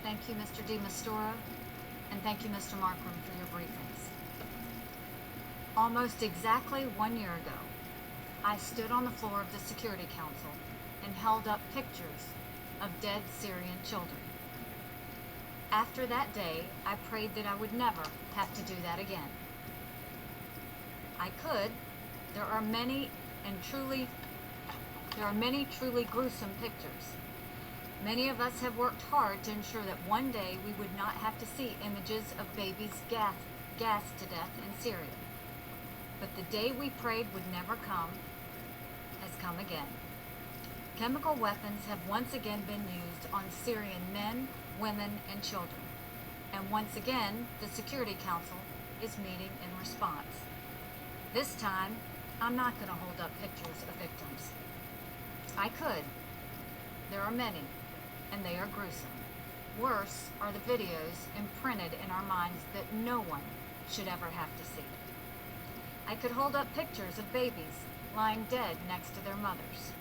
Thank you, Mr. DiMastoro, and thank you, Mr. Markram, for your briefings. Almost exactly 1 year ago, I stood on the floor of the Security Council and held up pictures of dead Syrian children. After that day, I prayed that I would never have to do that again. I could. There are many truly gruesome pictures. Many of us have worked hard to ensure that one day we would not have to see images of babies gassed to death in Syria. But the day we prayed would never come has come again. Chemical weapons have once again been used on Syrian men, women, and children. And once again, the Security Council is meeting in response. This time, I'm not going to hold up pictures of victims. I could. There are many, and they are gruesome. Worse are the videos imprinted in our minds that no one should ever have to see. I could hold up pictures of babies lying dead next to their mothers,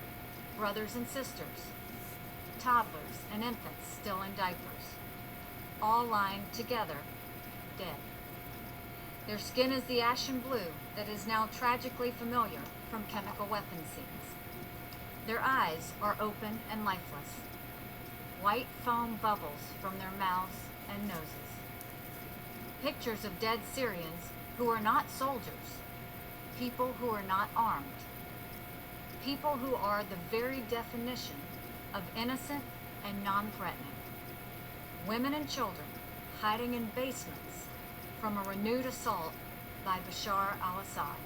brothers and sisters, toddlers and infants still in diapers, all lying together, dead. Their skin is the ashen blue that is now tragically familiar from chemical weapon scenes. Their eyes are open and lifeless. White foam bubbles from their mouths and noses. Pictures of dead Syrians who are not soldiers, people who are not armed, people who are the very definition of innocent and non-threatening. Women and children hiding in basements from a renewed assault by Bashar al-Assad.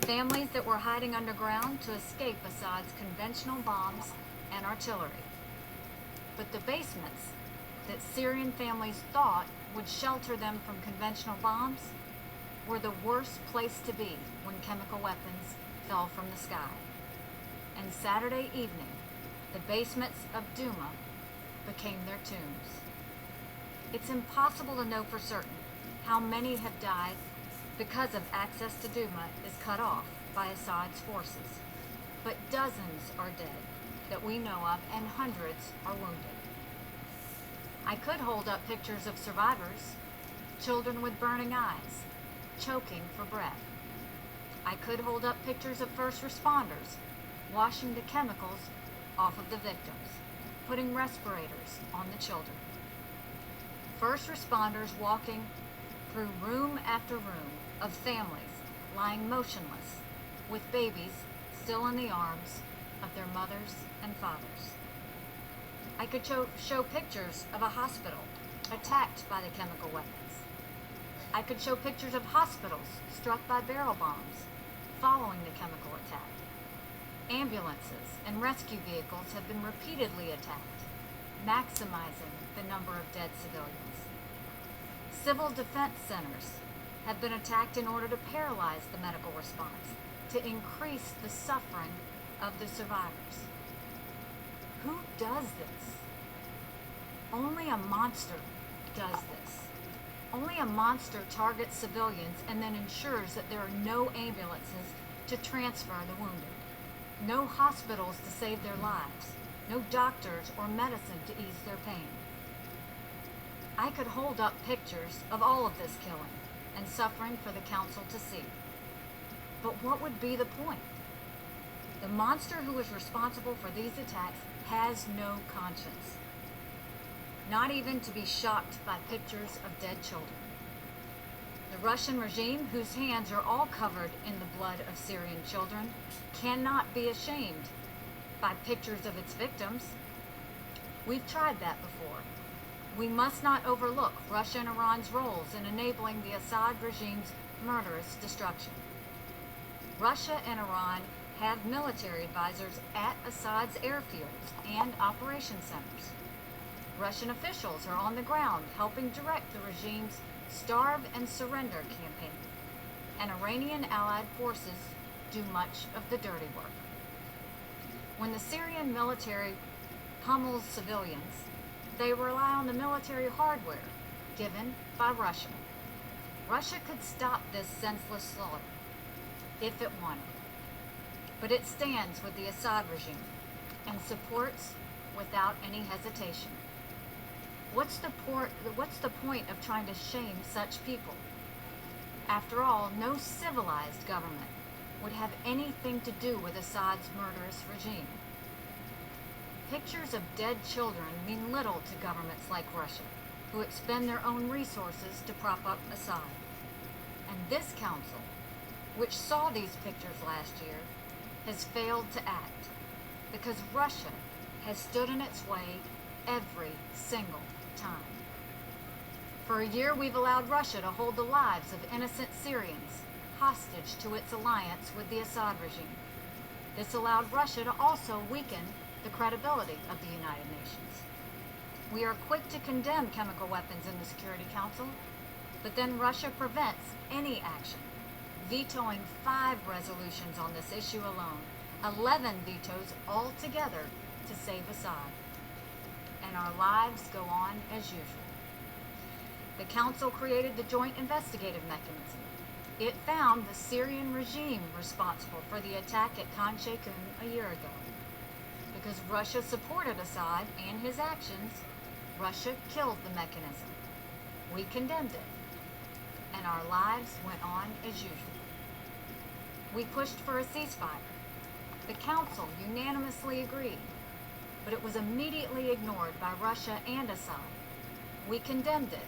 Families that were hiding underground to escape Assad's conventional bombs and artillery. But the basements that Syrian families thought would shelter them from conventional bombs were the worst place to be when chemical weapons fell from the sky. And Saturday evening, the basements of Douma became their tombs. It's impossible to know for certain how many have died because of access to Douma is cut off by Assad's forces. But dozens are dead that we know of, and hundreds are wounded. I could hold up pictures of survivors, children with burning eyes, choking for breath. I could hold up pictures of first responders washing the chemicals off of the victims, putting respirators on the children. First responders walking through room after room of families lying motionless with babies still in the arms of their mothers and fathers. I could show pictures of a hospital attacked by the chemical weapons. I could show pictures of hospitals struck by barrel bombs following the chemical attack. Ambulances and rescue vehicles have been repeatedly attacked, maximizing the number of dead civilians. Civil defense centers have been attacked in order to paralyze the medical response, to increase the suffering of the survivors. Who does this? Only a monster does this. Only a monster targets civilians and then ensures that there are no ambulances to transfer the wounded, no hospitals to save their lives, no doctors or medicine to ease their pain. I could hold up pictures of all of this killing and suffering for the council to see. But what would be the point? The monster who is responsible for these attacks has no conscience, not even to be shocked by pictures of dead children. The Russian regime, whose hands are all covered in the blood of Syrian children, cannot be ashamed by pictures of its victims. We've tried that before. We must not overlook Russia and Iran's roles in enabling the Assad regime's murderous destruction. Russia and Iran have military advisors at Assad's airfields and operation centers. Russian officials are on the ground helping direct the regime's Starve and Surrender campaign, and Iranian allied forces do much of the dirty work. When the Syrian military pummels civilians, they rely on the military hardware given by Russia. Russia could stop this senseless slaughter if it wanted, but it stands with the Assad regime and supports without any hesitation. What's the point of trying to shame such people? After all, no civilized government would have anything to do with Assad's murderous regime. Pictures of dead children mean little to governments like Russia, who expend their own resources to prop up Assad. And this council, which saw these pictures last year, has failed to act because Russia has stood in its way every single time. For a year, we've allowed Russia to hold the lives of innocent Syrians hostage to its alliance with the Assad regime. This allowed Russia to also weaken the credibility of the United Nations. We are quick to condemn chemical weapons in the Security Council, but then Russia prevents any action, vetoing 5 resolutions on this issue alone, 11 vetoes altogether to save Assad. And our lives go on as usual. The Council created the Joint Investigative Mechanism. It found the Syrian regime responsible for the attack at Khan Sheikhoun a year ago. Because Russia supported Assad and his actions, Russia killed the mechanism. We condemned it. And our lives went on as usual. We pushed for a ceasefire. The Council unanimously agreed, but it was immediately ignored by Russia and Assad. We condemned it,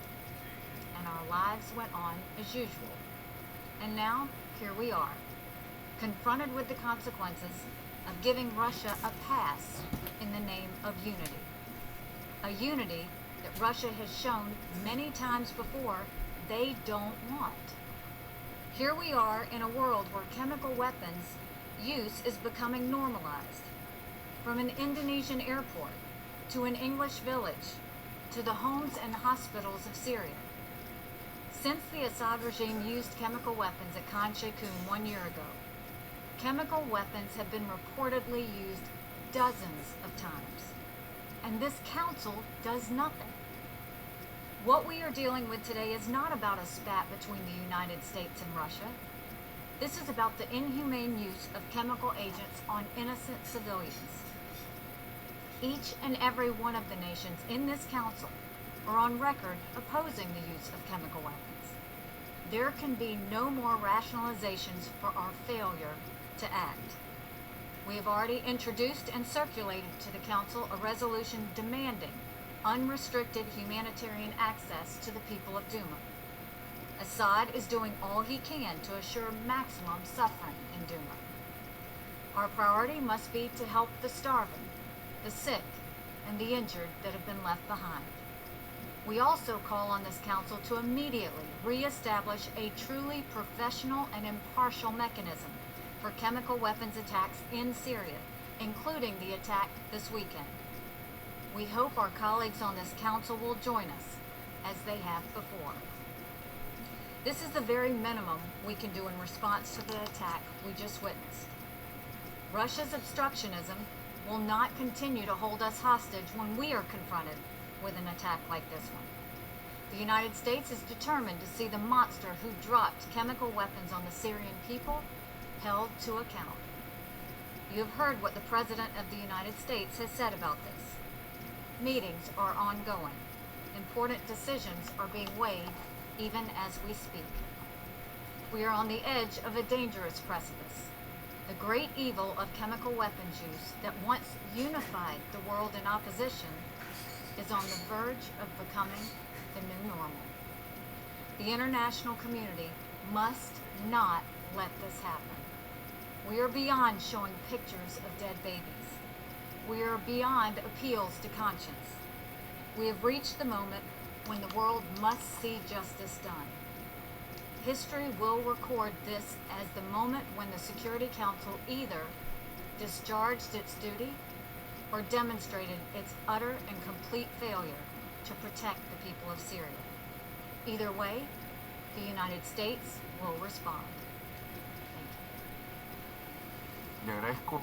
and our lives went on as usual. And now, here we are, confronted with the consequences of giving Russia a pass in the name of unity. A unity that Russia has shown many times before they don't want. Here we are in a world where chemical weapons use is becoming normalized. From an Indonesian airport, to an English village, to the homes and hospitals of Syria. Since the Assad regime used chemical weapons at Khan Sheikhoun 1 year ago, chemical weapons have been reportedly used dozens of times. And this council does nothing. What we are dealing with today is not about a spat between the United States and Russia. This is about the inhumane use of chemical agents on innocent civilians. Each and every one of the nations in this council are on record opposing the use of chemical weapons. There can be no more rationalizations for our failure to act. We have already introduced and circulated to the Council a resolution demanding unrestricted humanitarian access to the people of Duma. Assad is doing all he can to assure maximum suffering in Duma. Our priority must be to help the starving, the sick, and the injured that have been left behind. We also call on this council to immediately re-establish a truly professional and impartial mechanism for chemical weapons attacks in Syria, including the attack this weekend. We hope our colleagues on this council will join us, as they have before. This is the very minimum we can do in response to the attack we just witnessed. Russia's obstructionism will not continue to hold us hostage when we are confronted with an attack like this one. The United States is determined to see the monster who dropped chemical weapons on the Syrian people held to account. You have heard what the President of the United States has said about this. Meetings are ongoing. Important decisions are being weighed even as we speak. We are on the edge of a dangerous precipice. The great evil of chemical weapons use that once unified the world in opposition is on the verge of becoming the new normal. The international community must not let this happen. We are beyond showing pictures of dead babies. We are beyond appeals to conscience. We have reached the moment when the world must see justice done. History will record this as the moment when the Security Council either discharged its duty or demonstrated its utter and complete failure to protect the people of Syria. Either way, the United States will respond. Thank you. Le agradezco